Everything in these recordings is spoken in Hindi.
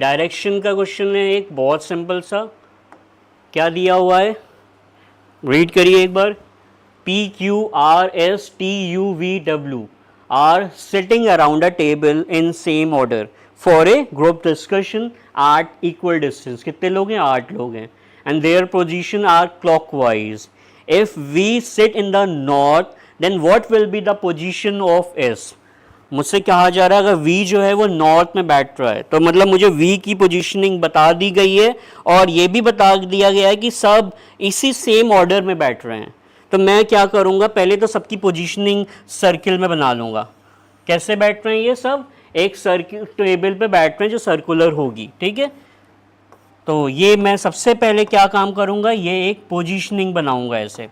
डायरेक्शन का क्वेश्चन है एक बहुत सिंपल सा, क्या दिया हुआ है रीड करिए एक बार। PQRSTUVW are sitting around a table in same order for a group discussion at equal distance. कितने लोग हैं? 8 लोग हैं and their position are clockwise. If we sit in the north then what will be the position of S? मुझसे कहा जा रहा है अगर V जो है वो नॉर्थ में बैठ रहा है तो मतलब मुझे V की पोजीशनिंग बता दी गई है और ये भी बता दिया गया है कि सब इसी सेम ऑर्डर में बैठ रहे हैं। तो मैं क्या करूँगा, पहले तो सबकी पोजीशनिंग सर्किल में बना लूँगा। कैसे बैठ रहे हैं ये सब? एक सर्किल टेबल पे बैठ रहे हैं जो सर्कुलर होगी, ठीक है। तो ये मैं सबसे पहले क्या काम करूँगा, ये एक पोजीशनिंग बनाऊँगा ऐसे।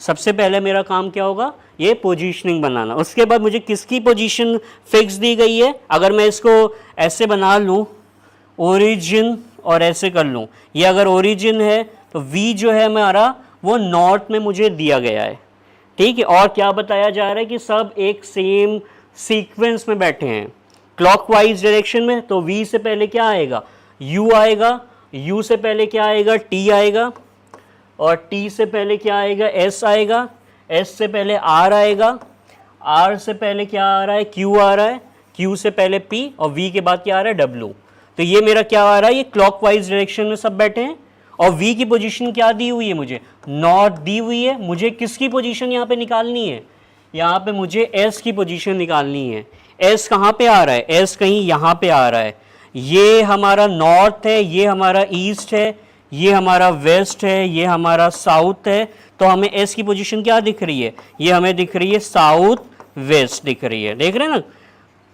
सबसे पहले मेरा काम क्या होगा, ये पोजीशनिंग बनाना। उसके बाद मुझे किसकी पोजीशन फिक्स दी गई है, अगर मैं इसको ऐसे बना लूँ ओरिजिन और ऐसे कर लूँ, ये अगर ओरिजिन है तो V जो है हमारा वो नॉर्थ में मुझे दिया गया है, ठीक है। और क्या बताया जा रहा है कि सब एक सेम सीक्वेंस में बैठे हैं क्लॉकवाइज डायरेक्शन में। तो V से पहले क्या आएगा, U आएगा, U से पहले क्या आएगा, T आएगा, और T से पहले क्या आएगा, S आएगा, S से पहले R आएगा, R से पहले क्या आ रहा है, Q आ रहा है, Q से पहले P, और V के बाद क्या आ रहा है, W। तो ये मेरा क्या आ रहा है, ये क्लॉकवाइज डायरेक्शन में सब बैठे हैं। और V की पोजीशन क्या दी हुई है, मुझे नॉर्थ दी हुई है। मुझे किसकी पोजीशन यहाँ पे निकालनी है, यहाँ पे मुझे S की पोजीशन निकालनी है। S कहाँ पे आ रहा है, S कहीं यहाँ पे आ रहा है। ये हमारा नॉर्थ है, ये हमारा ईस्ट है, ये हमारा वेस्ट है, ये हमारा साउथ है। तो हमें S की पोजीशन क्या दिख रही है, ये हमें दिख रही है साउथ वेस्ट दिख रही है। देख रहे हैं ना,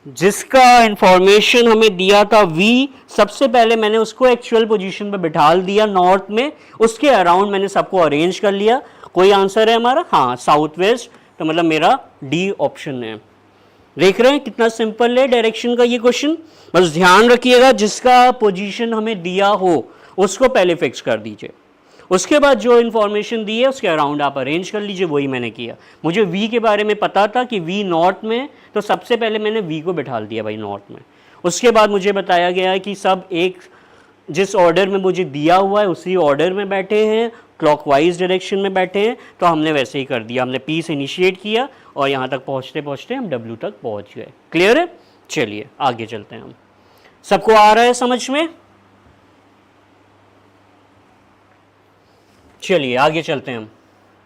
जिसका इंफॉर्मेशन हमें दिया था V, सबसे पहले मैंने उसको एक्चुअल पोजीशन पे बिठाल दिया नॉर्थ में, उसके अराउंड मैंने सबको अरेंज कर लिया। कोई आंसर है हमारा, हाँ साउथ वेस्ट, तो मतलब मेरा D ऑप्शन है। देख रहे हैं कितना सिंपल है डायरेक्शन का ये क्वेश्चन। बस ध्यान रखिएगा जिसका पोजीशन हमें दिया हो उसको पहले फिक्स कर दीजिए, उसके बाद जो इन्फॉर्मेशन दी है उसके अराउंड आप अरेंज कर लीजिए। वही मैंने किया। मुझे V के बारे में पता था कि V नॉर्थ में, तो सबसे पहले मैंने V को बिठाल दिया भाई नॉर्थ में। उसके बाद मुझे बताया गया है कि सब एक जिस ऑर्डर में मुझे दिया हुआ है उसी ऑर्डर में बैठे हैं, क्लॉकवाइज डायरेक्शन में बैठे हैं। तो हमने वैसे ही कर दिया, हमने P से इनिशिएट किया और यहाँ तक पहुँचते पहुँचते हम W तक पहुँच गए। क्लियर है? चलिए आगे चलते हैं हम। सबको आ रहा है समझ में? चलिए आगे चलते हैं हम।